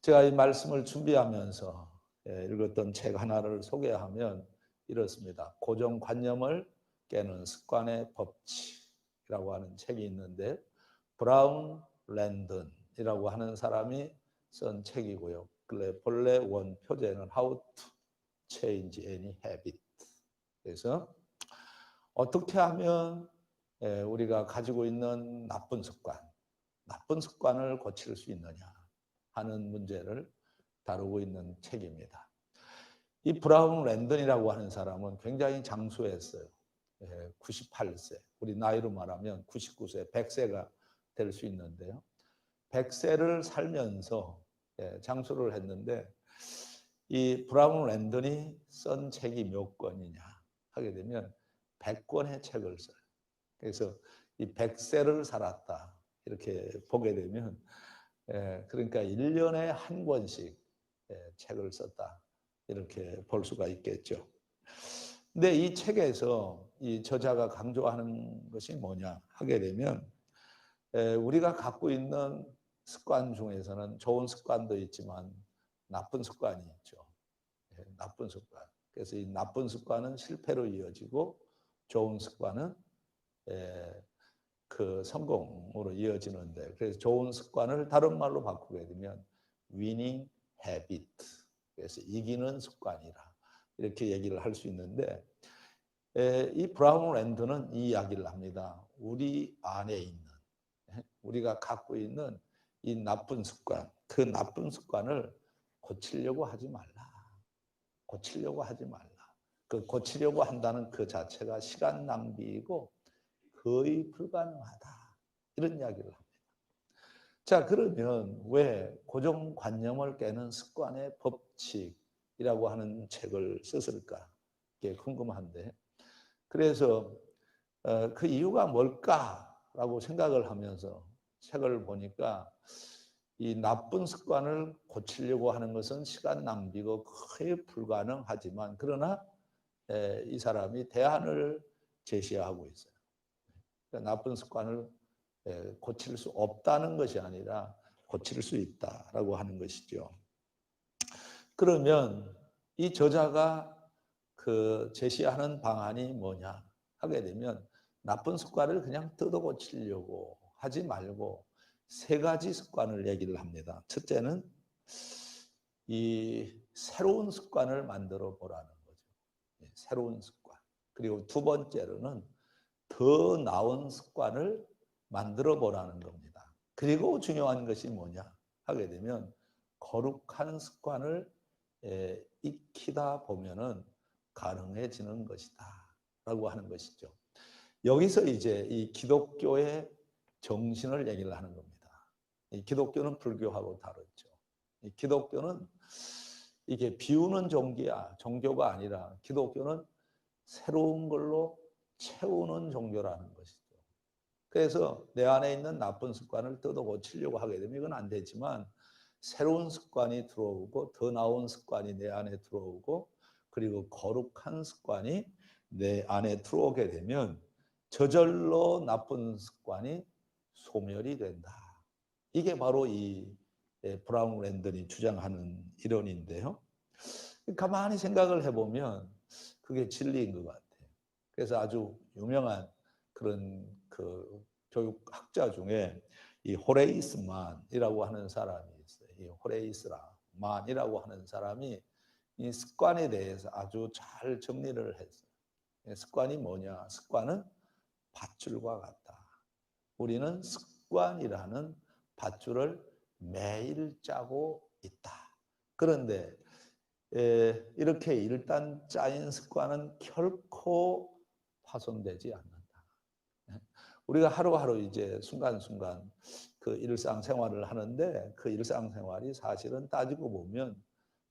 제가 이 말씀을 준비하면서 읽었던 책 하나를 소개하면 이렇습니다. 고정관념을 깨는 습관의 법칙이라고 하는 책이 있는데 브라운 랜던이라고 하는 사람이 쓴 책이고요. 본래 원 표제는 How to Change Any Habit. 그래서 어떻게 하면 우리가 가지고 있는 나쁜 습관을 고칠 수 있느냐 하는 문제를 다루고 있는 책입니다. 이 브라운 랜던이라고 하는 사람은 굉장히 장수했어요. 98세, 우리 나이로 말하면 99세, 100세가 될 수 있는데요. 100세를 살면서 장수를 했는데 이 브라운 랜던이 쓴 책이 몇 권이냐 하게 되면 100권의 책을 써요. 그래서 이 100세를 살았다 이렇게 보게 되면 그러니까 1년에 한 권씩 책을 썼다 이렇게 볼 수가 있겠죠. 근데 이 책에서 이 저자가 강조하는 것이 뭐냐 하게 되면 우리가 갖고 있는 습관 중에서는 좋은 습관도 있지만 나쁜 습관이 있죠. 나쁜 습관. 그래서 이 나쁜 습관은 실패로 이어지고 좋은 습관은 그 성공으로 이어지는데, 그래서 좋은 습관을 다른 말로 바꾸게 되면 winning habit, 그래서 이기는 습관이라 이렇게 얘기를 할 수 있는데, 이 브라운 랜드는 이 이야기를 합니다. 우리 안에 있는, 우리가 갖고 있는 이 나쁜 습관, 그 나쁜 습관을 고치려고 하지 말라. 고치려고 하지 말라. 그 고치려고 한다는 그 자체가 시간 낭비이고 거의 불가능하다. 이런 이야기를 합니다. 자, 그러면 왜 고정관념을 깨는 습관의 법칙이라고 하는 책을 썼을까? 이게 궁금한데. 그래서 그 이유가 뭘까라고 생각을 하면서 책을 보니까 이 나쁜 습관을 고치려고 하는 것은 시간 낭비고 거의 불가능하지만, 그러나 이 사람이 대안을 제시하고 있어요. 그러니까 나쁜 습관을 고칠 수 없다는 것이 아니라 고칠 수 있다라고 하는 것이죠. 그러면 이 저자가 그 제시하는 방안이 뭐냐 하게 되면 나쁜 습관을 그냥 뜯어 고치려고 하지 말고 세 가지 습관을 얘기를 합니다. 첫째는 이 새로운 습관을 만들어 보라는 거죠. 새로운 습관. 그리고 두 번째로는 더 나은 습관을 만들어 보라는 겁니다. 그리고 중요한 것이 뭐냐 하게 되면 거룩한 습관을 익히다 보면은 가능해지는 것이다 라고 하는 것이죠. 여기서 이제 이 기독교의 정신을 얘기를 하는 겁니다. 이 기독교는 불교하고 다르죠. 이 기독교는 이게 비우는 종교가 아니라 기독교는 새로운 걸로 채우는 종교라는 것이죠. 그래서 내 안에 있는 나쁜 습관을 뜯어 고치려고 하게 되면 이건 안 되지만, 새로운 습관이 들어오고 더 나은 습관이 내 안에 들어오고 그리고 거룩한 습관이 내 안에 들어오게 되면 저절로 나쁜 습관이 소멸이 된다. 이게 바로 이 브라운 랜던이 주장하는 이론인데요. 가만히 생각을 해보면 그게 진리인 것 같아요. 그래서 아주 유명한 그런 그 교육학자 중에 이 호레이스만이라고 하는 사람이 있어요. 이 호레이스만이라고 하는 사람이 이 습관에 대해서 아주 잘 정리를 했어요. 습관이 뭐냐? 습관은 밧줄과 같다. 우리는 습관이라는 밧줄을 매일 짜고 있다. 그런데 이렇게 일단 짜인 습관은 결코 파손되지 않는다. 우리가 하루하루 이제 순간순간 그 일상생활을 하는데 그 일상생활이 사실은 따지고 보면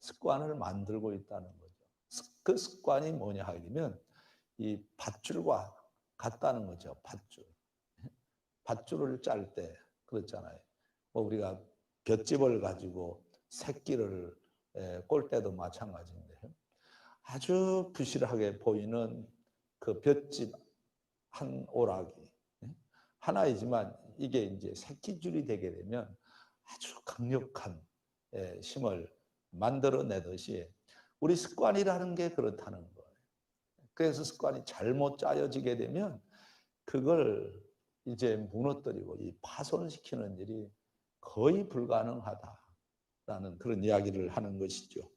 습관을 만들고 있다는 거죠. 그 습관이 뭐냐 하면 이 밧줄과 같다는 거죠. 밧줄을 짤 때 그렇잖아요. 뭐 우리가 볏짚을 가지고 새끼를 꼴 때도 마찬가지인데요. 아주 부실하게 보이는 그 볏짚 한 오락이 하나이지만 이게 이제 새끼줄이 되게 되면 아주 강력한 힘을 만들어내듯이 우리 습관이라는 게 그렇다는 거예요. 그래서 습관이 잘못 짜여지게 되면 그걸 이제 무너뜨리고 이 파손시키는 일이 거의 불가능하다라는 그런 이야기를 하는 것이죠.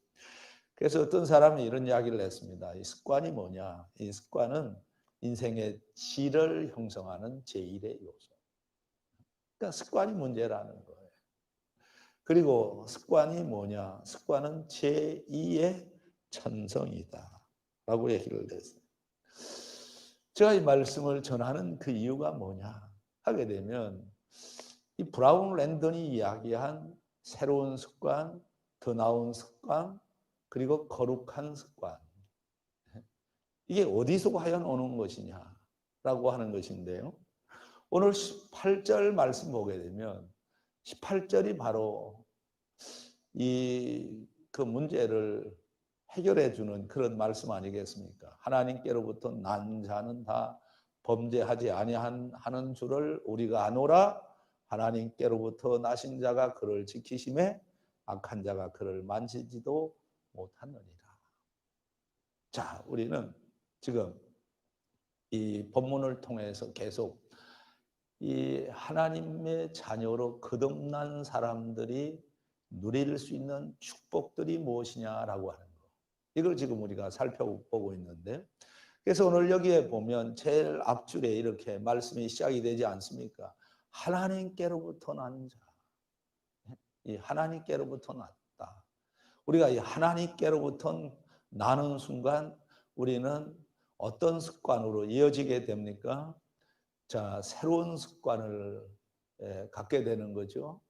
그래서 어떤 사람이 이런 이야기를 했습니다. 이 습관이 뭐냐? 이 습관은 인생의 질을 형성하는 제1의 요소. 그러니까 습관이 문제라는 거예요. 그리고 습관이 뭐냐? 습관은 제2의 천성이다. 라고 얘기를 했어요. 제가 이 말씀을 전하는 그 이유가 뭐냐 하게 되면 이 브라운 랜던이 이야기한 새로운 습관, 더 나은 습관, 그리고 거룩한 습관. 이게 어디서 과연 오는 것이냐라고 하는 것인데요. 오늘 18절 말씀 보게 되면 18절이 바로 그 문제를 해결해 주는 그런 말씀 아니겠습니까? 하나님께로부터 난 자는 다 범죄하지 아니하는 줄을 우리가 아노라. 하나님께로부터 나신 자가 그를 지키심에 악한 자가 그를 만지지도 못하느니라. 자, 우리는 지금 이 본문을 통해서 계속 이 하나님의 자녀로 거듭난 사람들이 누릴 수 있는 축복들이 무엇이냐라고 하는 거. 이걸 지금 우리가 살펴보고 있는데, 그래서 오늘 여기에 보면 제일 앞줄에 이렇게 말씀이 시작이 되지 않습니까? 하나님께로부터 난 자. 이 하나님께로부터 났다. 우리가 이 하나님께로부터 나는 순간 우리는 어떤 습관으로 이어지게 됩니까? 자, 새로운 습관을 갖게 되는 거죠.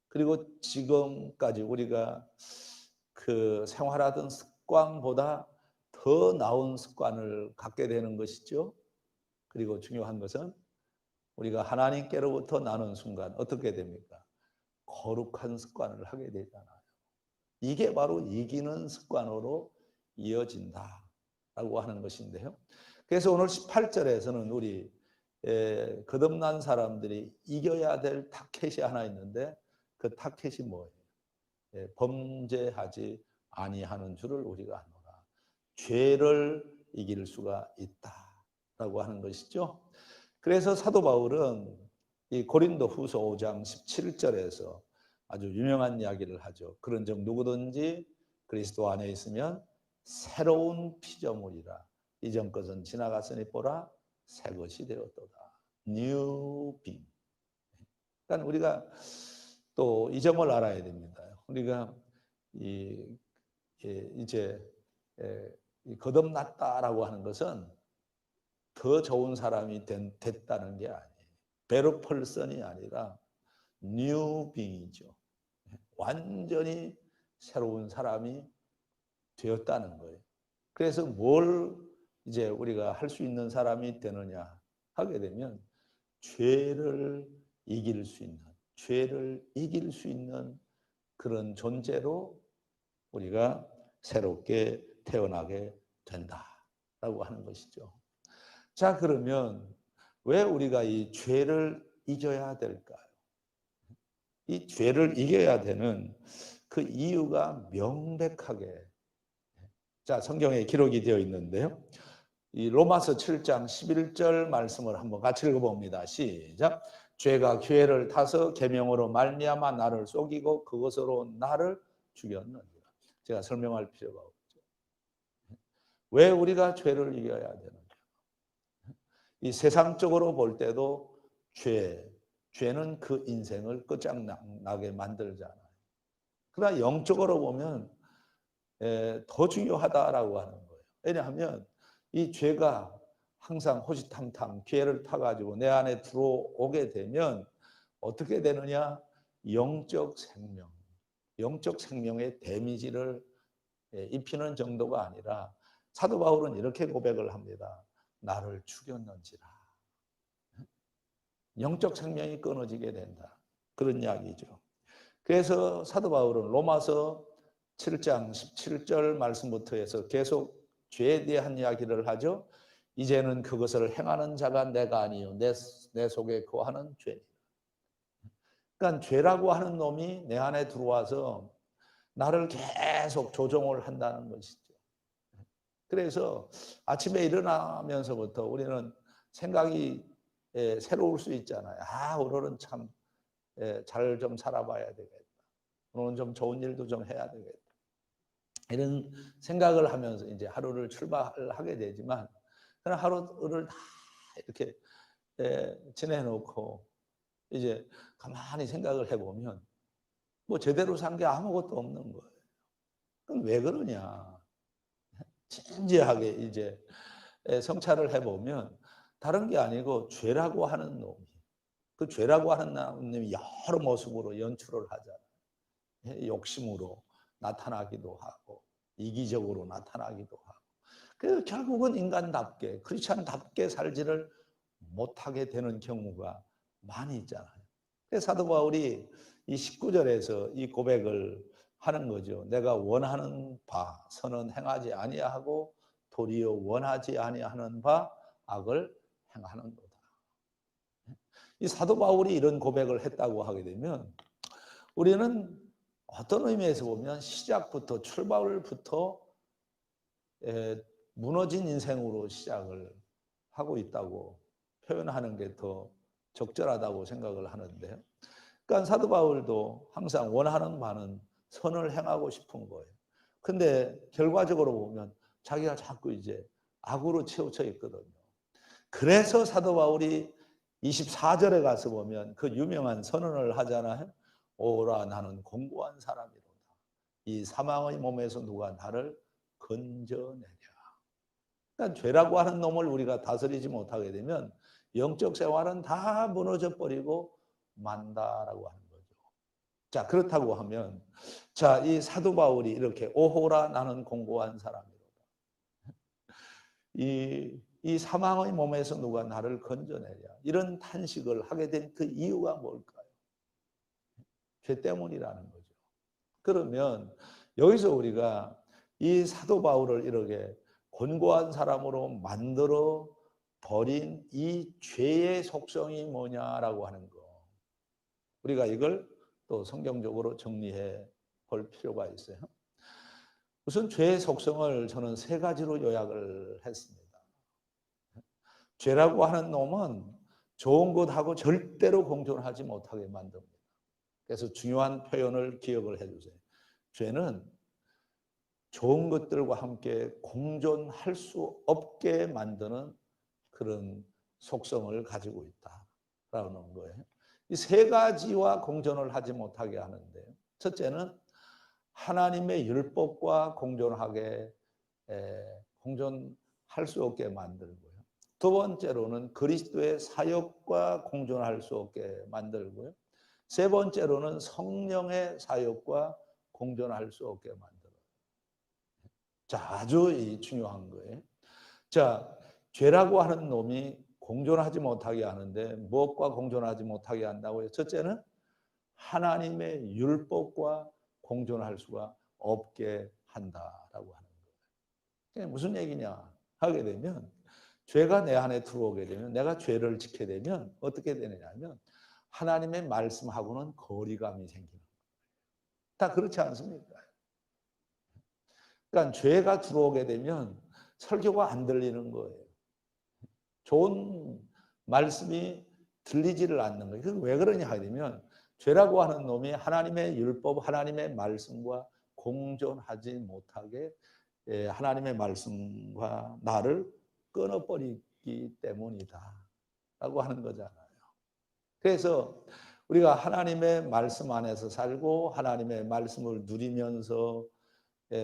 그리고 지금까지 우리가 그 생활하던 습관보다 더 나은 습관을 갖게 되는 것이죠. 그리고 중요한 것은 우리가 하나님께로부터 나는 순간 어떻게 됩니까? 거룩한 습관을 하게 되잖아요. 이게 바로 이기는 습관으로 이어진다라고 하는 것인데요. 그래서 오늘 18절에서는 우리 거듭난 사람들이 이겨야 될 타켓이 하나 있는데 그 타켓이 뭐예요? 범죄하지 아니하는 줄을 우리가 아노라. 죄를 이길 수가 있다라고 하는 것이죠. 그래서 사도 바울은 이 고린도 후서 5장 17절에서 아주 유명한 이야기를 하죠. 그런즉 누구든지 그리스도 안에 있으면 새로운 피조물이라. 이전 것은 지나갔으니 보라 새 것이 되었도다. New being. 그러니까 우리가 또 이 점을 알아야 됩니다. 우리가 이제 거듭났다라고 하는 것은 더 좋은 사람이 됐다는 게 아니에요. better person이 아니라 new being이죠. 완전히 새로운 사람이 되었다는 거예요. 그래서 뭘 이제 우리가 할 수 있는 사람이 되느냐 하게 되면 죄를 이길 수 있는 그런 존재로 우리가 새롭게 태어나게 된다라고 하는 것이죠. 자, 그러면 왜 우리가 이 죄를 이겨야 될까요? 이 죄를 이겨야 되는 그 이유가 명백하게 자, 성경에 기록이 되어 있는데요. 이 로마서 7장 11절 말씀을 한번 같이 읽어봅니다. 시작. 죄가 기회를 타서 계명으로 말미암아 나를 속이고 그것으로 나를 죽였느니라. 제가 설명할 필요가 없죠. 왜 우리가 죄를 이겨야 되느냐? 이 세상적으로 볼 때도 죄는 그 인생을 끝장나게 만들잖아요. 그러나 영적으로 보면 더 중요하다라고 하는 거예요. 왜냐하면 이 죄가 항상 호시탐탐 기회를 타가지고 내 안에 들어오게 되면 어떻게 되느냐? 영적 생명의 데미지를 입히는 정도가 아니라 사도 바울은 이렇게 고백을 합니다. 나를 죽였는지라. 영적 생명이 끊어지게 된다. 그런 이야기죠. 그래서 사도 바울은 로마서 7장 17절 말씀부터 해서 계속 죄에 대한 이야기를 하죠. 이제는 그것을 행하는 자가 내가 아니요 내 속에 거하는 죄. 그러니까 죄라고 하는 놈이 내 안에 들어와서 나를 계속 조종을 한다는 것이죠. 그래서 아침에 일어나면서부터 우리는 생각이 새로울 수 있잖아요. 아, 오늘은 참 잘 좀 살아봐야 되겠다. 오늘은 좀 좋은 일도 좀 해야 되겠다. 이런 생각을 하면서 이제 하루를 출발을 하게 되지만, 그런 하루를 다 이렇게 지내놓고 이제 가만히 생각을 해보면 뭐 제대로 산 게 아무것도 없는 거예요. 그럼 왜 그러냐? 진지하게 이제 성찰을 해보면 다른 게 아니고 죄라고 하는 놈이, 그 죄라고 하는 놈이 여러 모습으로 연출을 하잖아요. 욕심으로 나타나기도 하고 이기적으로 나타나기도 하고, 그래서 결국은 인간답게 크리스찬답게 살지를 못하게 되는 경우가 많이 있잖아요. 그래서 사도 바울이 이 19절에서 이 고백을 하는 거죠. 내가 원하는 바 선은 행하지 아니하고 도리어 원하지 아니하는 바 악을 행하는도다. 이 사도 바울이 이런 고백을 했다고 하게 되면 우리는 어떤 의미에서 보면 시작부터 출발부터 무너진 인생으로 시작을 하고 있다고 표현하는 게 더 적절하다고 생각을 하는데요. 그러니까 사도 바울도 항상 원하는 바는 선을 행하고 싶은 거예요. 근데 결과적으로 보면 자기가 자꾸 이제 악으로 치우쳐 있거든요. 그래서 사도 바울이 24절에 가서 보면 그 유명한 선언을 하잖아요. 오라 나는 공고한 사람이로다. 이 사망의 몸에서 누가 나를 건져내랴. 그러니까 죄라고 하는 놈을 우리가 다스리지 못하게 되면 영적 생활은 다 무너져 버리고 만다라고 하는 거죠. 자, 그렇다고 하면 자, 이 사도 바울이 이렇게 오호라 나는 공고한 사람이로다. 이 사망의 몸에서 누가 나를 건져내랴. 이런 탄식을 하게 된 그 이유가 뭘까요? 죄 때문이라는 거죠. 그러면 여기서 우리가 이 사도 바울을 이렇게 권고한 사람으로 만들어 버린 이 죄의 속성이 뭐냐라고 하는 거. 우리가 이걸 또 성경적으로 정리해 볼 필요가 있어요. 우선 죄의 속성을 저는 세 가지로 요약을 했습니다. 죄라고 하는 놈은 좋은 것하고 절대로 공존하지 못하게 만듭니다. 그래서 중요한 표현을 기억을 해주세요. 죄는 좋은 것들과 함께 공존할 수 없게 만드는 그런 속성을 가지고 있다라는 거예요. 이 세 가지와 공존을 하지 못하게 하는데요. 첫째는 하나님의 율법과 공존할 수 없게 만들고요. 두 번째로는 그리스도의 사역과 공존할 수 없게 만들고요. 세 번째로는 성령의 사역과 공존할 수 없게 만들어요. 자, 아주 중요한 거예요. 자, 죄라고 하는 놈이 공존하지 못하게 하는데 무엇과 공존하지 못하게 한다고요? 첫째는 하나님의 율법과 공존할 수가 없게 한다라고 하는 거예요. 무슨 얘기냐 하게 되면 죄가 내 안에 들어오게 되면 내가 죄를 지게 되면 어떻게 되느냐면 하나님의 말씀하고는 거리감이 생기는 거예요. 다 그렇지 않습니까? 그러니까 죄가 들어오게 되면 설교가 안 들리는 거예요. 좋은 말씀이 들리지를 않는 거예요. 그게 왜 그러냐 하면 죄라고 하는 놈이 하나님의 율법, 하나님의 말씀과 공존하지 못하게 하나님의 말씀과 나를 끊어버리기 때문이다 라고 하는 거잖아요. 그래서 우리가 하나님의 말씀 안에서 살고 하나님의 말씀을 누리면서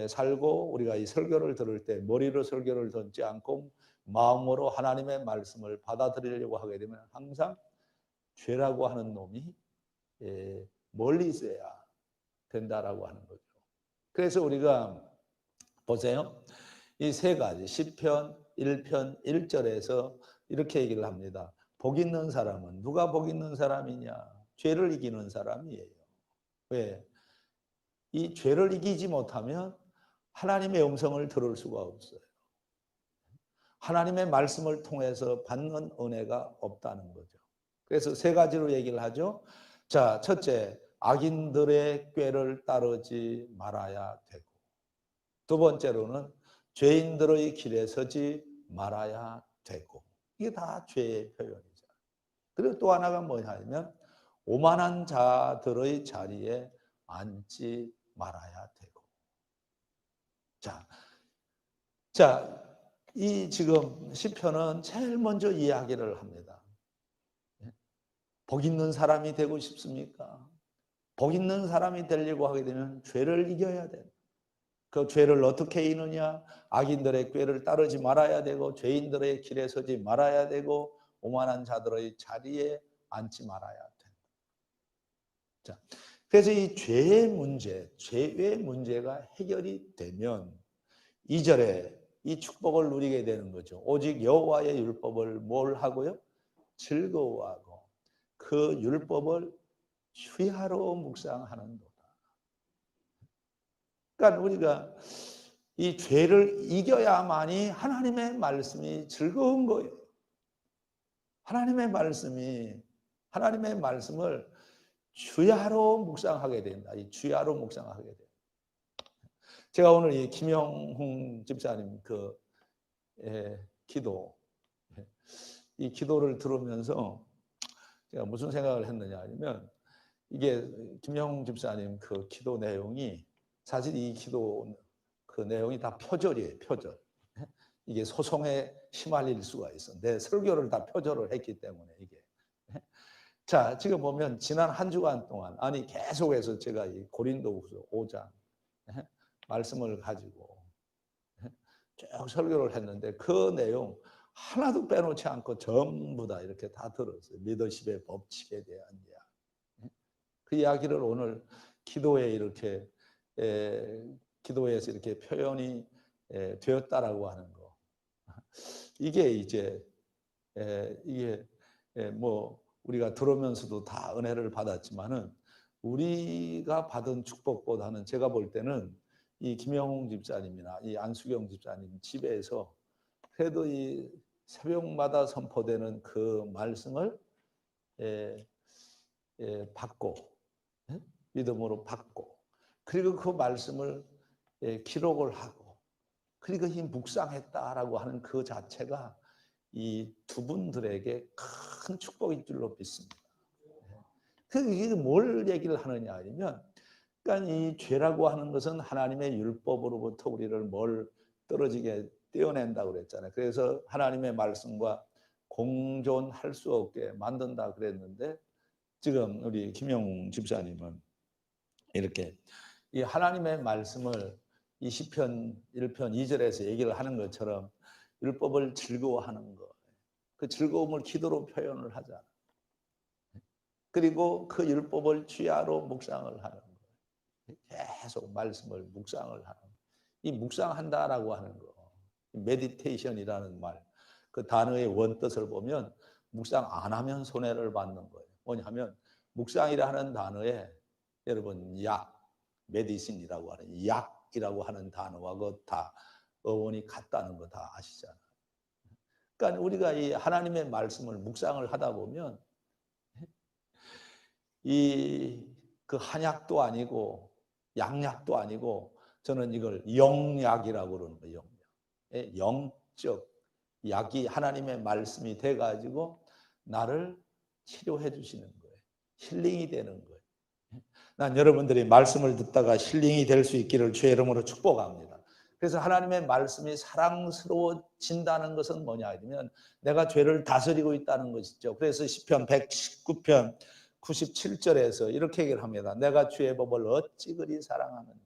살고 우리가 이 설교를 들을 때 머리로 설교를 듣지 않고 마음으로 하나님의 말씀을 받아들이려고 하게 되면 항상 죄라고 하는 놈이 멀리 있어야 된다라고 하는 거죠. 그래서 우리가 보세요. 이 세 가지 시편 1편 1절에서 이렇게 얘기를 합니다. 복 있는 사람은 누가 복 있는 사람이냐? 죄를 이기는 사람이에요. 왜? 이 죄를 이기지 못하면 하나님의 음성을 들을 수가 없어요. 하나님의 말씀을 통해서 받는 은혜가 없다는 거죠. 그래서 세 가지로 얘기를 하죠. 자, 첫째, 악인들의 꾀를 따르지 말아야 되고, 두 번째로는 죄인들의 길에 서지 말아야 되고, 이게 다 죄의 표현이죠. 그리고 또 하나가 뭐냐면 오만한 자들의 자리에 앉지 말아야 되고. 자, 이 지금 시편은 제일 먼저 이야기를 합니다. 복 있는 사람이 되고 싶습니까? 복 있는 사람이 되려고 하게 되면 죄를 이겨야 돼. 그 죄를 어떻게 이느냐? 악인들의 꾀를 따르지 말아야 되고, 죄인들의 길에 서지 말아야 되고, 오만한 자들의 자리에 앉지 말아야 돼. 자, 그래서 이 죄의 문제, 죄의 문제가 해결이 되면 2절에 이 축복을 누리게 되는 거죠. 오직 여호와의 율법을 뭘 하고요? 즐거워하고 그 율법을 주야로 묵상하는도다. 그러니까 우리가 이 죄를 이겨야만이 하나님의 말씀이 즐거운 거예요. 하나님의 말씀을 주야로 묵상하게 된다. 이 주야로 묵상하게 된다. 제가 오늘 이 김영훈 집사님 기도, 이 기도를 들으면서 제가 무슨 생각을 했느냐 하면, 이게 김영훈 집사님 그 기도 내용이 사실 이 기도 그 내용이 다 표절이에요, 표절. 이게 소송에 휘말릴 수가 있어. 내 설교를 다 표절을 했기 때문에 이게. 자, 지금 보면 지난 한 주간 동안, 아니 계속해서 제가 이 고린도후서 5장 말씀을 가지고 쭉 설교를 했는데 그 내용 하나도 빼놓지 않고 전부 다 이렇게 다 들었어요. 리더십의 법칙에 대한 이야기. 그 이야기를 오늘 기도에 이렇게 기도에서 이렇게 표현이 되었다라고 하는 거. 이게 이제 이게 뭐 우리가 들으면서도 다 은혜를 받았지만은, 우리가 받은 축복보다는 제가 볼 때는 이 김영웅 집사님이나 이 안수경 집사님 집에서 그래도 이 새벽마다 선포되는 그 말씀을 받고, 믿음으로 받고, 그리고 그 말씀을 기록을 하고, 그리고 이 묵상했다라고 하는 그 자체가 이 두 분들에게 큰 축복인 줄로 믿습니다. 이게 뭘 얘기를 하느냐 하면, 그러니까 이 죄라고 하는 것은 하나님의 율법으로부터 우리를 뭘 떨어지게 떼어낸다고 그랬잖아요. 그래서 하나님의 말씀과 공존할 수 없게 만든다 그랬는데, 지금 우리 김영웅 집사님은 이렇게 이 하나님의 말씀을 이 시편 1편 2절에서 얘기를 하는 것처럼 율법을 즐거워하는 것, 그 즐거움을 기도로 표현을 하잖아. 그리고 그 율법을 주야로 묵상을 하는 거예요. 계속 말씀을 묵상을 하는 거예요. 이 묵상한다라고 하는 거, 메디테이션이라는 말, 그 단어의 원뜻을 보면 묵상 안 하면 손해를 받는 거예요. 뭐냐면 묵상이라는 단어에 여러분 메디신이라고 하는 약이라고 하는 단어와 그 다 어원이 같다는 거 다 아시잖아요. 그러니까 우리가 이 하나님의 말씀을 묵상을 하다 보면 그 한약도 아니고 양약도 아니고, 저는 이걸 영약이라고 그러는 거예요. 영적 약이 하나님의 말씀이 돼가지고 나를 치료해 주시는 거예요. 힐링이 되는 거예요. 난 여러분들이 말씀을 듣다가 힐링이 될 수 있기를 주의 이름으로 축복합니다. 그래서 하나님의 말씀이 사랑스러워진다는 것은 뭐냐 하면 내가 죄를 다스리고 있다는 것이죠. 그래서 시편 119편 97절에서 이렇게 얘기를 합니다. 내가 주의 법을 어찌 그리 사랑하느냐,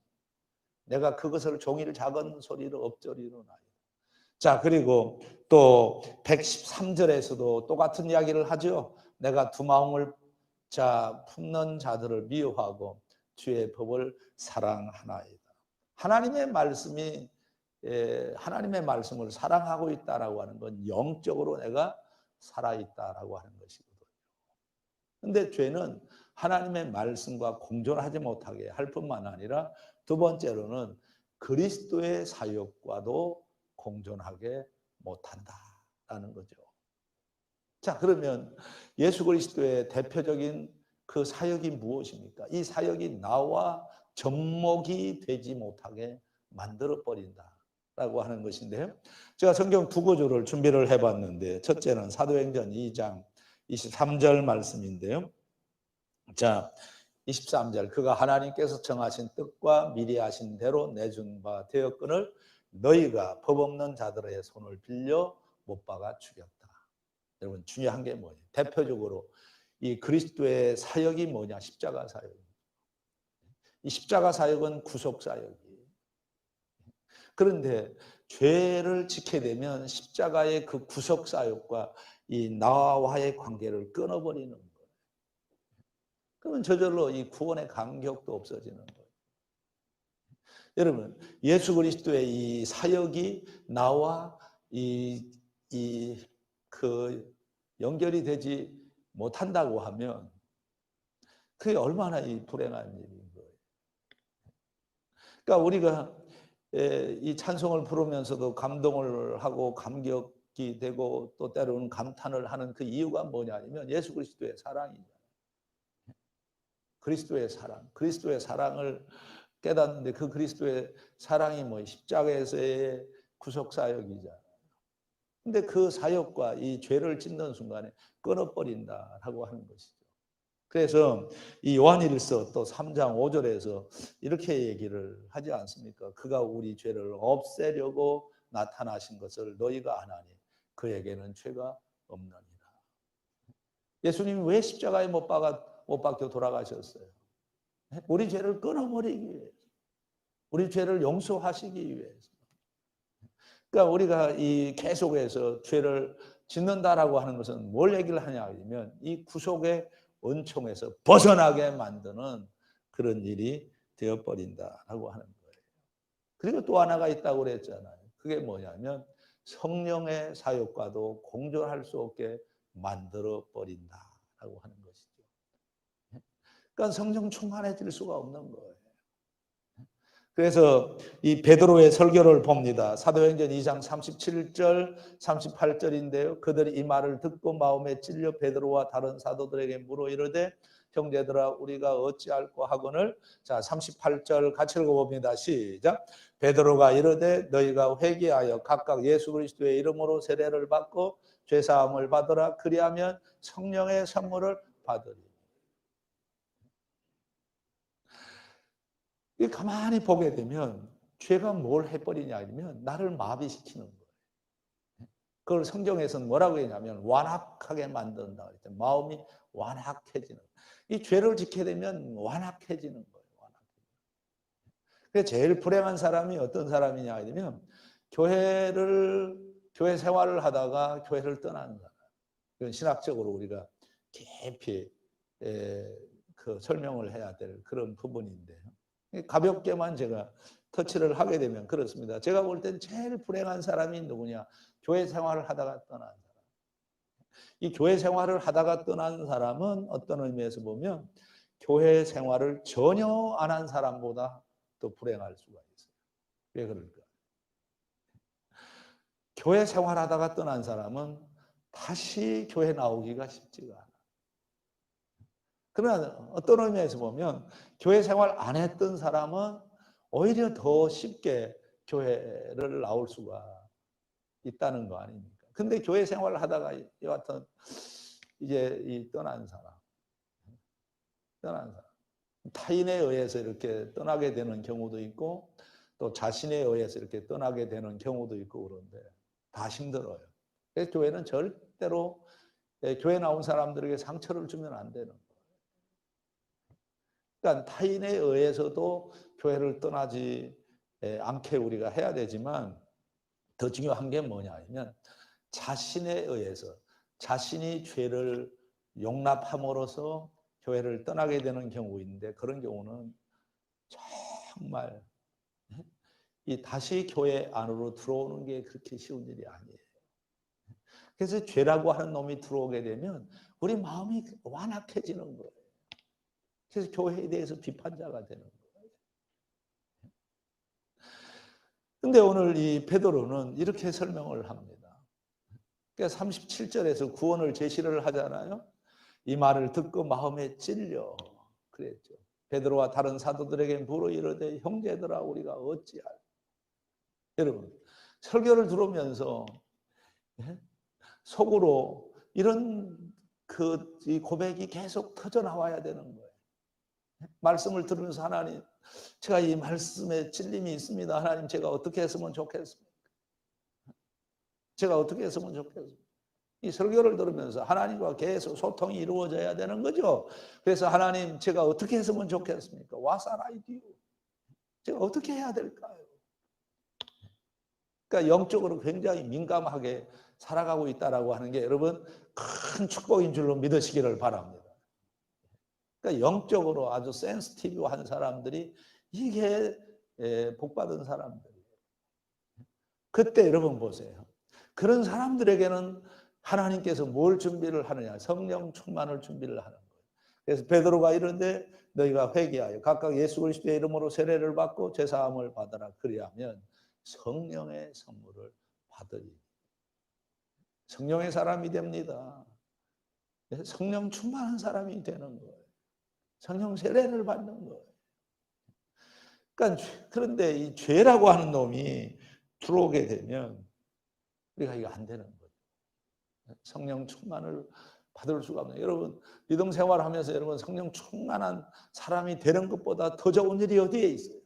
내가 그것을 종일 작은 소리로 엎조리로나이다. 자, 그리고 또 113절에서도 똑같은 이야기를 하죠. 내가 두 마음을 품는 자들을 미워하고 주의 법을 사랑하나이다. 하나님의 말씀을 사랑하고 있다라고 하는 건 영적으로 내가 살아있다라고 하는 것이거든요. 근데 죄는 하나님의 말씀과 공존하지 못하게 할 뿐만 아니라, 두 번째로는 그리스도의 사역과도 공존하게 못한다라는 거죠. 자, 그러면 예수 그리스도의 대표적인 그 사역이 무엇입니까? 이 사역이 나와 접목이 되지 못하게 만들어버린다라고 하는 것인데요. 제가 성경 두 구절을 준비를 해봤는데, 첫째는 사도행전 2장 23절 말씀인데요. 자, 23절, 그가 하나님께서 정하신 뜻과 미리 하신 대로 내준 바 되었거늘 너희가 법 없는 자들의 손을 빌려 못 박아 죽였다. 여러분, 중요한 게 뭐예요? 대표적으로 이 그리스도의 사역이 뭐냐? 십자가 사역입니다. 이 십자가 사역은 구속 사역이에요. 그런데 죄를 지게 되면 십자가의 그 구속 사역과 이 나와의 관계를 끊어버리는 거예요. 그러면 저절로 이 구원의 감격도 없어지는 거예요. 여러분, 예수 그리스도의 이 사역이 나와 그 연결이 되지 못한다고 하면 그게 얼마나 이 불행한 일인 거예요. 그러니까 우리가 이 찬송을 부르면서도 감동을 하고 감격이 되고 또 때로는 감탄을 하는 그 이유가 뭐냐 하면 예수 그리스도의 사랑이잖아요. 그리스도의 사랑, 그리스도의 사랑을 깨닫는데 그 그리스도의 사랑이 뭐 십자가에서의 구속 사역이잖아요. 근데 그 사역과 이 죄를 짓는 순간에 끊어버린다라고 하는 것이죠. 그래서 이 요한일서 또 3장 5절에서 이렇게 얘기를 하지 않습니까? 그가 우리 죄를 없애려고 나타나신 것을 너희가 아나니 그에게는 죄가 없느니라. 예수님이 왜 십자가에 못 박혀 돌아가셨어요? 우리 죄를 끊어버리기 위해서, 우리 죄를 용서하시기 위해서. 그러니까 우리가 이 계속해서 죄를 짓는다라고 하는 것은 뭘 얘기를 하냐 하면 이 구속의 은총에서 벗어나게 만드는 그런 일이 되어버린다라고 하는 거예요. 그리고 또 하나가 있다고 그랬잖아요. 그게 뭐냐면 성령의 사역과도 공존할 수 없게 만들어버린다라고 하는 것이죠. 그러니까 성령 충만해질 수가 없는 거예요. 그래서 이 베드로의 설교를 봅니다. 사도행전 2장 37절, 38절인데요. 그들이 이 말을 듣고 마음에 찔려 베드로와 다른 사도들에게 물어 이르되 형제들아 우리가 어찌할꼬 하거늘. 자, 38절 같이 읽어봅니다. 시작. 베드로가 이르되 너희가 회개하여 각각 예수 그리스도의 이름으로 세례를 받고 죄사함을 받으라. 그리하면 성령의 선물을 받으리. 가만히 보게 되면 죄가 뭘 해버리냐 하면 나를 마비시키는 거예요. 그걸 성경에서는 뭐라고 했냐면 완악하게 만든다. 마음이 완악해지는 거예요. 이 죄를 짓게 되면 완악해지는 거예요. 그래서 제일 불행한 사람이 어떤 사람이냐 하면 교회 생활을 하다가 교회를 떠나는 사람. 이건 신학적으로 우리가 깊이 그 설명을 해야 될 그런 부분인데요. 가볍게만 제가 터치를 하게 되면 그렇습니다. 제가 볼 때는 제일 불행한 사람이 누구냐? 교회 생활을 하다가 떠난 사람. 이 교회 생활을 하다가 떠난 사람은 어떤 의미에서 보면 교회 생활을 전혀 안 한 사람보다 더 불행할 수가 있어요. 왜 그럴까? 교회 생활하다가 떠난 사람은 다시 교회 나오기가 쉽지가 않아요. 그러나 어떤 의미에서 보면 교회 생활 안 했던 사람은 오히려 더 쉽게 교회를 나올 수가 있다는 거 아닙니까? 근데 교회 생활을 하다가 여하튼 이제 이 떠난 사람, 타인에 의해서 이렇게 떠나게 되는 경우도 있고 또 자신에 의해서 이렇게 떠나게 되는 경우도 있고 그런데 다 힘들어요. 그래서 교회는 절대로 교회 나온 사람들에게 상처를 주면 안 되는 거예요. 그러니까 타인에 의해서도 교회를 떠나지 않게 우리가 해야 되지만 더 중요한 게 뭐냐 하면 자신에 의해서 자신이 죄를 용납함으로써 교회를 떠나게 되는 경우인데 그런 경우는 정말 이 다시 교회 안으로 들어오는 게 그렇게 쉬운 일이 아니에요. 그래서 죄라고 하는 놈이 들어오게 되면 우리 마음이 완악해지는 거예요. 그래서 교회에 대해서 비판자가 되는 거예요. 근데 오늘 이 베드로는 이렇게 설명을 합니다. 그러니까 37절에서 구원을 제시를 하잖아요. 이 말을 듣고 마음에 찔려 그랬죠. 베드로와 다른 사도들에게 물어 이르되 형제들아 우리가 어찌할. 여러분 설교를 들으면서 속으로 이런 이 고백이 계속 터져 나와야 되는 거예요. 말씀을 들으면서 하나님, 제가 이 말씀에 찔림이 있습니다. 하나님, 제가 어떻게 했으면 좋겠습니까? 제가 어떻게 했으면 좋겠습니까? 이 설교를 들으면서 하나님과 계속 소통이 이루어져야 되는 거죠. 그래서 하나님, 제가 어떻게 했으면 좋겠습니까? What shall I do? 제가 어떻게 해야 될까요? 그러니까 영적으로 굉장히 민감하게 살아가고 있다라고 하는 게 여러분 큰 축복인 줄로 믿으시기를 바랍니다. 그러니까 영적으로 아주 센시티브한 사람들이 이게 복받은 사람들이에요. 그때 여러분 보세요. 그런 사람들에게는 하나님께서 뭘 준비를 하느냐? 성령 충만을 준비를 하는 거예요. 그래서 베드로가 이런데 너희가 회개하여 각각 예수 그리스도의 이름으로 세례를 받고 제사함을 받아라. 그리하면 성령의 선물을 받으리. 성령의 사람이 됩니다. 성령 충만한 사람이 되는 거예요. 성령 세례를 받는 거예요. 그러니까 그런데 이 죄라고 하는 놈이 들어오게 되면 우리가 이거 안 되는 거죠. 성령 충만을 받을 수가 없네요. 여러분 믿음 생활하면서 여러분 성령 충만한 사람이 되는 것보다 더 좋은 일이 어디에 있어요?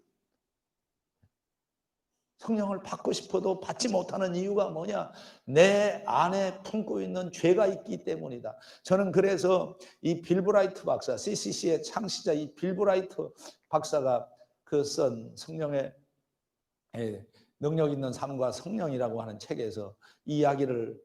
성령을 받고 싶어도 받지 못하는 이유가 뭐냐? 내 안에 품고 있는 죄가 있기 때문이다. 저는 그래서 이 빌 브라이트 박사, CCC의 창시자 이 빌 브라이트 박사가 그 쓴 성령의 능력 있는 삶과 성령이라고 하는 책에서 이 이야기를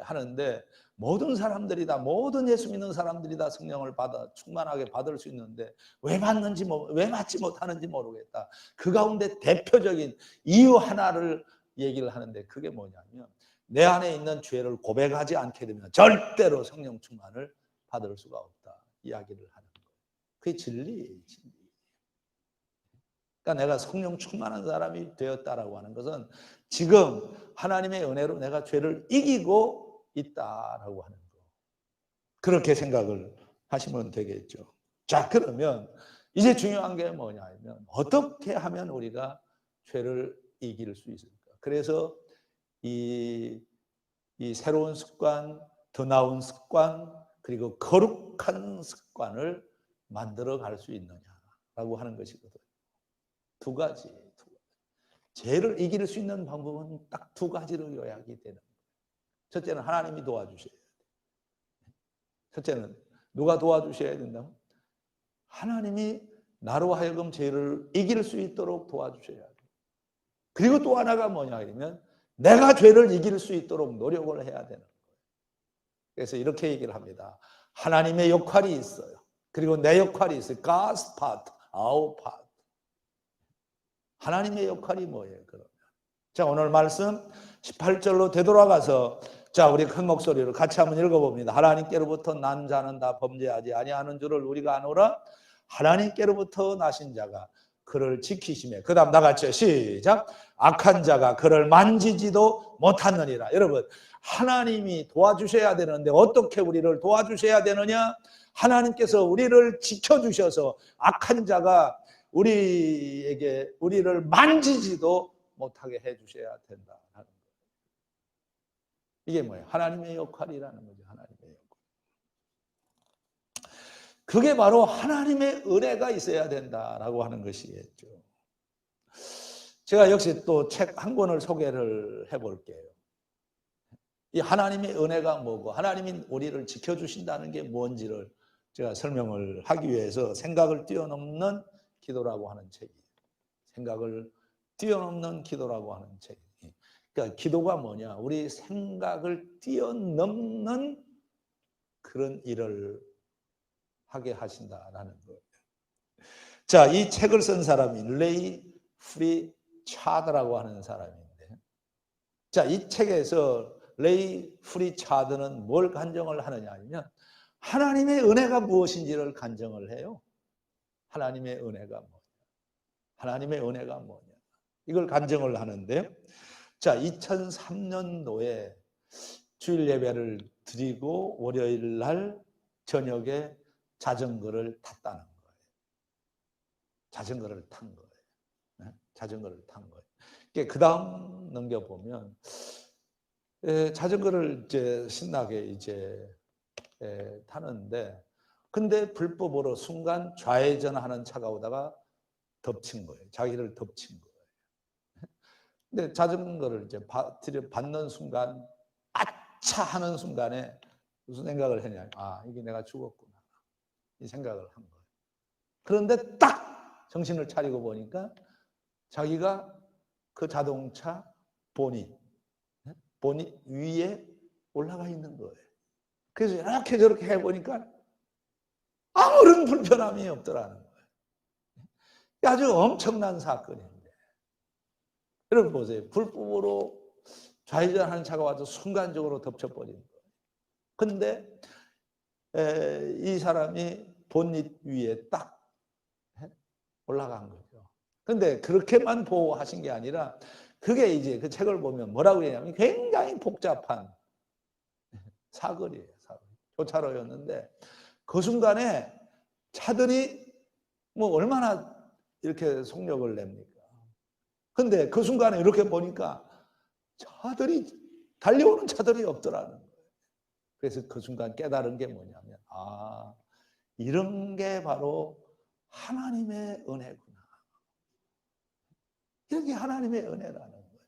하는데 모든 사람들이 다 모든 예수 믿는 사람들이 다 성령을 받아 충만하게 받을 수 있는데 왜 받는지 왜 받지 못하는지 모르겠다. 그 가운데 대표적인 이유 하나를 얘기를 하는데 그게 뭐냐면 내 안에 있는 죄를 고백하지 않게 되면 절대로 성령 충만을 받을 수가 없다. 이야기를 하는 거예요. 그게 진리예요. 진리. 그러니까 내가 성령 충만한 사람이 되었다라고 하는 것은 지금 하나님의 은혜로 내가 죄를 이기고 있다라고 하는 거. 그렇게 생각을 하시면 되겠죠. 자, 그러면 이제 중요한 게 뭐냐면 어떻게 하면 우리가 죄를 이길 수 있을까? 그래서 이 새로운 습관, 더 나은 습관, 그리고 거룩한 습관을 만들어 갈 수 있느냐라고 하는 것이거든요. 두 가지. 죄를 이길 수 있는 방법은 딱 두 가지로 요약이 되는 거예요. 첫째는 하나님이 도와주셔야 돼요. 첫째는 누가 도와주셔야 된다? 하나님이 나로 하여금 죄를 이길 수 있도록 도와주셔야 돼요. 그리고 또 하나가 뭐냐 하면 내가 죄를 이길 수 있도록 노력을 해야 되는 거예요. 그래서 이렇게 얘기를 합니다. 하나님의 역할이 있어요. 그리고 내 역할이 있어요. God's part, our part. 하나님의 역할이 뭐예요? 그러면 자, 오늘 말씀 18절로 되돌아가서 자, 우리 큰 목소리로 같이 한번 읽어봅니다. 하나님께로부터 난 자는 다 범죄하지 아니하는 줄을 우리가 아노라. 하나님께로부터 나신 자가 그를 지키시며 그 다음 나같이 시작. 악한 자가 그를 만지지도 못하느니라. 여러분 하나님이 도와주셔야 되는데 어떻게 우리를 도와주셔야 되느냐? 하나님께서 우리를 지켜주셔서 악한 자가 우리를 만지지도 못하게 해주셔야 된다는 거예요. 이게 뭐예요? 하나님의 역할이라는 거죠. 하나님의 역할. 그게 바로 하나님의 은혜가 있어야 된다라고 하는 것이겠죠. 제가 역시 또 책 한 권을 소개를 해볼게요. 이 하나님의 은혜가 뭐고 하나님이 우리를 지켜주신다는 게 뭔지를 제가 설명을 하기 위해서 생각을 뛰어넘는 기도라고 하는 책이에요. 생각을 뛰어넘는 기도라고 하는 책. 그러니까 기도가 뭐냐? 우리 생각을 뛰어넘는 그런 일을 하게 하신다라는 거예요. 자, 이 책을 쓴 사람이 레이 프리차드라고 하는 사람인데, 자, 이 책에서 레이 프리차드는 뭘 간증을 하느냐 하면 하나님의 은혜가 무엇인지를 간증을 해요. 하나님의 은혜가 뭐냐? 하나님의 은혜가 뭐냐? 이걸 간증을 하는데요. 자, 2003년도에 주일 예배를 드리고 월요일 날 저녁에 자전거를 탔다는 거예요. 자전거를 탄 거예요. 네? 자전거를 탄 거예요. 그 다음 넘겨보면, 자전거를 이제 신나게 이제 타는데, 근데 불법으로 순간 좌회전하는 차가 오다가 덮친 거예요. 자기를 덮친 거예요. 근데 자전거를 이제 받는 순간, 아차 하는 순간에 무슨 생각을 했냐? 아, 이게 내가 죽었구나. 이 생각을 한 거예요. 그런데 딱 정신을 차리고 보니까 자기가 그 자동차 보닛 위에 올라가 있는 거예요. 그래서 이렇게 저렇게 해보니까 아무런 불편함이 없더라는 거예요. 아주 엄청난 사건입니다. 여러분 보세요. 불법으로 좌회전하는 차가 와서 순간적으로 덮쳐버린 거예요. 근데 이 사람이 본닛 위에 딱 올라간 거죠. 근데 그렇게만 보호하신 게 아니라 그게 이제 그 책을 보면 뭐라고 했냐면 굉장히 복잡한 사거리예요. 교차로였는데 그 순간에 차들이 뭐 얼마나 이렇게 속력을 냅니까? 근데 그 순간에 이렇게 보니까 달려오는 차들이 없더라는 거예요. 그래서 그 순간 깨달은 게 뭐냐면, 아, 이런 게 바로 하나님의 은혜구나. 이런 게 하나님의 은혜라는 거예요.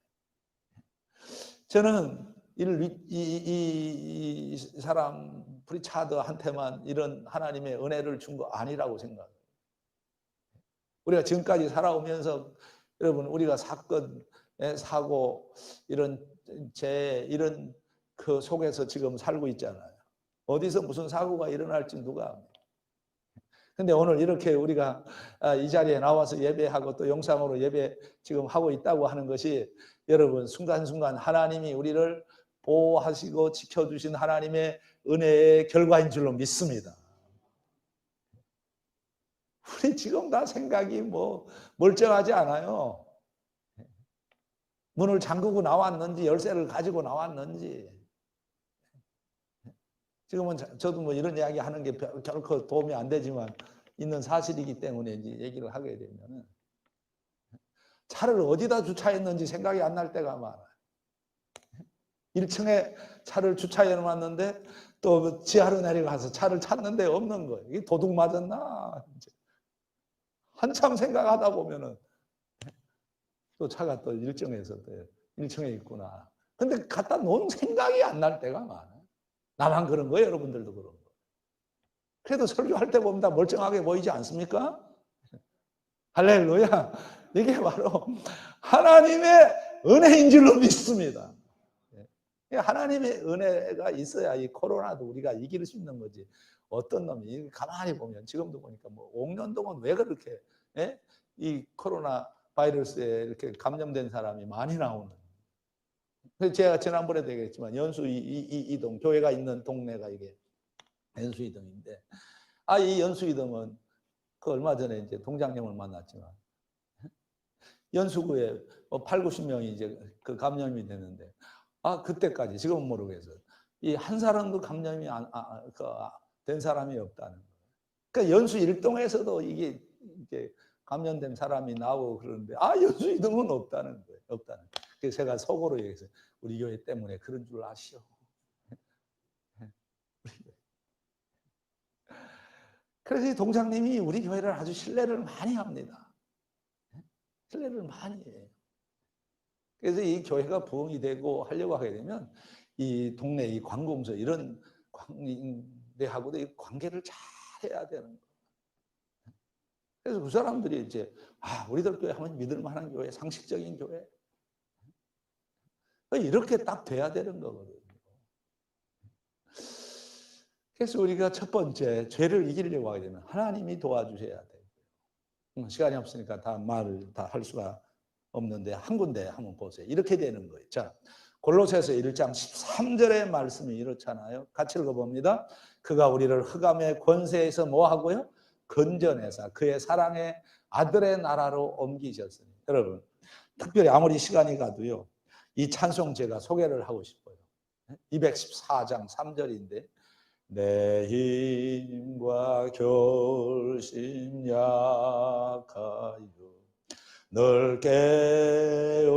저는 이 사람 프리차드한테만 이런 하나님의 은혜를 준 거 아니라고 생각해요. 우리가 지금까지 살아오면서 여러분 우리가 사건, 사고 이런 이런 그 속에서 지금 살고 있잖아요. 어디서 무슨 사고가 일어날지 누가 압니까? 근데 오늘 이렇게 우리가 이 자리에 나와서 예배하고 또 영상으로 예배 지금 하고 있다고 하는 것이 여러분 순간순간 하나님이 우리를 보호하시고 지켜주신 하나님의 은혜의 결과인 줄로 믿습니다. 우리 지금 다 생각이 뭐 멀쩡하지 않아요. 문을 잠그고 나왔는지 열쇠를 가지고 나왔는지. 지금은 저도 뭐 이런 이야기 하는 게 결코 도움이 안 되지만 있는 사실이기 때문에 이제 얘기를 하게 되면 차를 어디다 주차했는지 생각이 안 날 때가 많아요. 1층에 차를 주차해 놨는데 또 지하로 내려가서 차를 찾는데 없는 거예요. 이게 도둑 맞았나? 한참 생각하다 보면은 또 차가 또 1층에 있구나. 근데 갖다 놓은 생각이 안 날 때가 많아요. 나만 그런 거예요? 여러분들도 그런 거예요. 그래도 설교할 때 보면 다 멀쩡하게 보이지 않습니까? 할렐루야. 이게 바로 하나님의 은혜인 줄로 믿습니다. 하나님의 은혜가 있어야 이 코로나도 우리가 이길 수 있는 거지. 어떤 놈이 가만히 보면 지금도 보니까 뭐 5년 동안 왜 그렇게 이 코로나 바이러스에 이렇게 감염된 사람이 많이 나오는. 제가 지난번에도 얘기했지만 연수이동 교회가 있는 동네가 이게 연수이동인데, 이 연수이동은 그 얼마 전에 이제 동장님을 만났지만 연수구에 8, 90명이 이제 그 감염이 됐는데, 그때까지 지금은 모르겠어요. 이 한 사람도 감염이 된 사람이 없다는 거예요. 그러니까 연수 일동에서도 이게 감염된 사람이 나오고 그러는데, 연수 이동은 없다는 거예요. 없다는 거예요. 그래서 제가 속으로 얘기했어요. 우리 교회 때문에 그런 줄 아시오. 그래서 이 동장님이 우리 교회를 아주 신뢰를 많이 합니다. 신뢰를 많이 해요. 그래서 이 교회가 부흥이 되고 하려고 하게 되면 이 동네 이 관공서 이런 관계하고도 이 관계를 잘 해야 되는 거예요. 그래서 그 사람들이 이제 우리들 교회 하면 믿을 만한 교회, 상식적인 교회. 이렇게 딱 돼야 되는 거거든요. 그래서 우리가 첫 번째 죄를 이기려고 하게 되면 하나님이 도와주셔야 돼요. 시간이 없으니까 다 말을 다 할 수가 없는데 한 군데 한번 보세요. 이렇게 되는 거예요. 자, 골로새서 1장 13절의 말씀이 이렇잖아요. 같이 읽어봅니다. 그가 우리를 흑암의 권세에서 뭐 하고요? 건져내사 그의 사랑의 아들의 나라로 옮기셨으니. 여러분, 특별히 아무리 시간이 가도요, 이 찬송 제가 소개를 하고 싶어요. 214장 3절인데 내 힘과 결심 약하여 널 깨어지기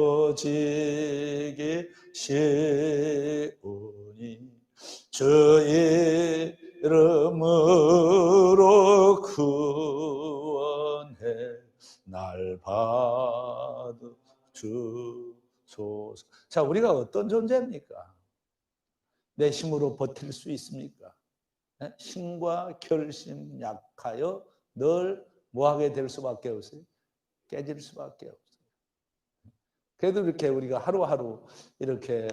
쉬우니 주 이름으로 구원해 날 받으소서. 자, 우리가 어떤 존재입니까? 내 힘으로 버틸 수 있습니까? 힘과 결심 약하여 늘 뭐하게 될 수밖에 없어요? 깨질 수밖에 없어요. 그래도 이렇게 우리가 하루하루 이렇게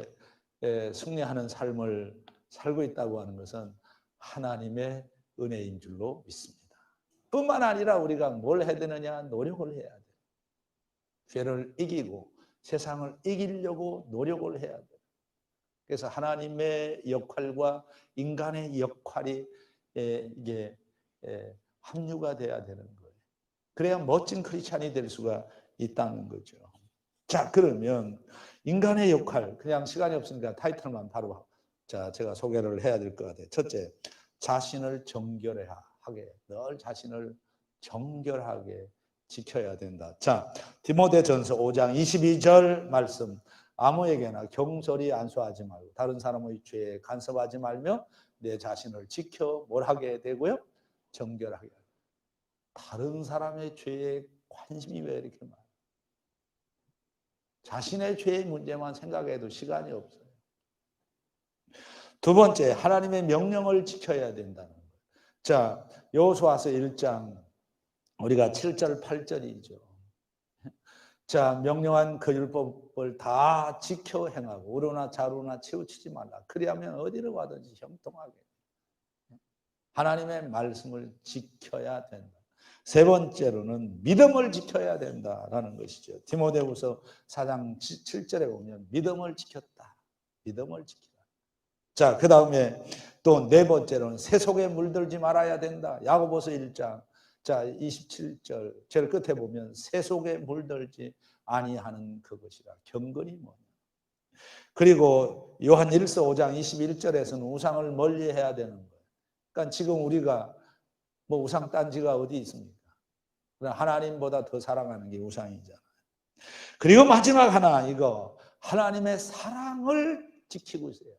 승리하는 삶을 살고 있다고 하는 것은 하나님의 은혜인 줄로 믿습니다. 뿐만 아니라 우리가 뭘 해야 되느냐? 노력을 해야 돼요. 죄를 이기고 세상을 이기려고 노력을 해야 돼요. 그래서 하나님의 역할과 인간의 역할이 이게 합류가 돼야 되는 거예요. 그래야 멋진 크리스찬이 될 수가 있다는 거죠. 자, 그러면 인간의 역할, 그냥 시간이 없으니까 타이틀만 바로 제가 소개를 해야 될 것 같아요. 첫째, 자신을 정결하게, 늘 자신을 정결하게 지켜야 된다. 자, 디모데전서 5장 22절 말씀. 아무에게나 경솔히 안수하지 말고 다른 사람의 죄에 간섭하지 말며 내 자신을 지켜 뭘 하게 되고요? 정결하게. 다른 사람의 죄에 관심이 왜 이렇게 많아요? 자신의 죄의 문제만 생각해도 시간이 없어요. 두 번째, 하나님의 명령을 지켜야 된다는 거예요. 자, 여호수아서 1장 우리가 7절 8절이죠. 자, 명령한 그 율법을 다 지켜 행하고 우로나 자로나 치우치지 말라. 그리하면 어디를 가든지 형통하게. 하나님의 말씀을 지켜야 된다. 세 번째로는 믿음을 지켜야 된다라는 것이죠. 디모데후서 4장 7절에 보면 믿음을 지켰다. 믿음을 지키라. 자, 그 다음에 또 네 번째로는 세속에 물들지 말아야 된다. 야고보서 1장 자 27절 제일 끝에 보면 세속에 물들지 아니하는 그것이라. 경건이 뭐냐. 그리고 요한 1서 5장 21절에서는 우상을 멀리해야 되는 거예요. 그러니까 지금 우리가 뭐 우상 딴지가 어디 있습니까? 하나님보다 더 사랑하는 게 우상이잖아요. 그리고 마지막 하나 이거 하나님의 사랑을 지키고 있어요.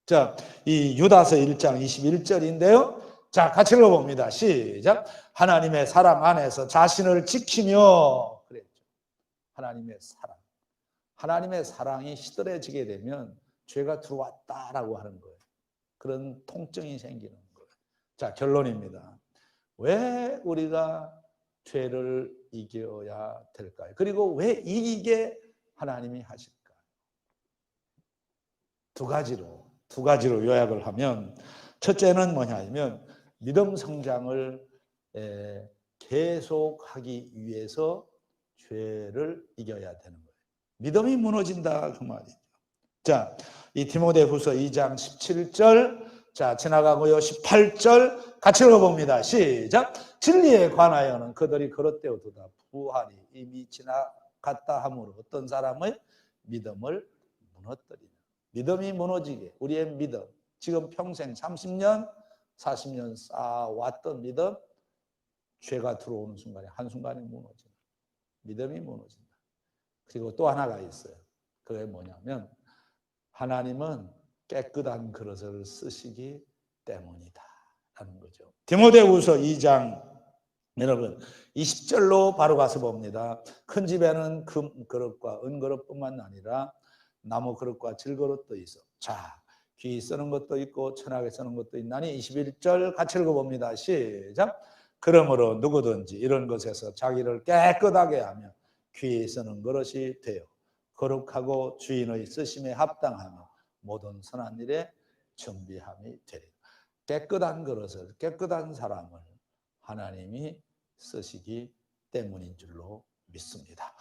자, 이 유다서 1장 21절인데요. 자, 같이 읽어봅니다. 시작. 하나님의 사랑 안에서 자신을 지키며 그랬죠. 하나님의 사랑. 하나님의 사랑이 시들해지게 되면 죄가 들어왔다라고 하는 거예요. 그런 통증이 생기는 거예요. 자, 결론입니다. 왜 우리가 죄를 이겨야 될까요? 그리고 왜 이기게 하나님이 하실까요? 두 가지로 요약을 하면 첫째는 뭐냐면 믿음 성장을 계속하기 위해서 죄를 이겨야 되는 거예요. 믿음이 무너진다 그 말이죠. 자, 이 디모데후서 2장 17절 자 지나가고요. 18절 같이 읽어봅니다. 시작. 진리에 관하여는 그들이 그릇되어도다 부활이 이미 지나갔다 하므로 어떤 사람의 믿음을 무너뜨리는 믿음이 무너지게 우리의 믿음 지금 평생 30년 40년 쌓아왔던 믿음 죄가 들어오는 순간에 한순간에 무너진다. 믿음이 무너진다. 그리고 또 하나가 있어요. 그게 뭐냐면 하나님은 깨끗한 그릇을 쓰시기 때문이다 라는 거죠. 디모데후서 2장 여러분 20절로 바로 가서 봅니다. 큰 집에는 금 그릇과 은 그릇뿐만 아니라 나무 그릇과 질 그릇도 있어. 자, 귀 쓰는 것도 있고 천하게 쓰는 것도 있나니 21절 같이 읽어봅니다. 시작. 그러므로 누구든지 이런 것에서 자기를 깨끗하게 하며 귀 쓰는 그릇이 되어 거룩하고 주인의 쓰심에 합당하며 모든 선한 일에 준비함이 되리라. 깨끗한 그릇을 깨끗한 사람을 하나님이 쓰시기 때문인 줄로 믿습니다.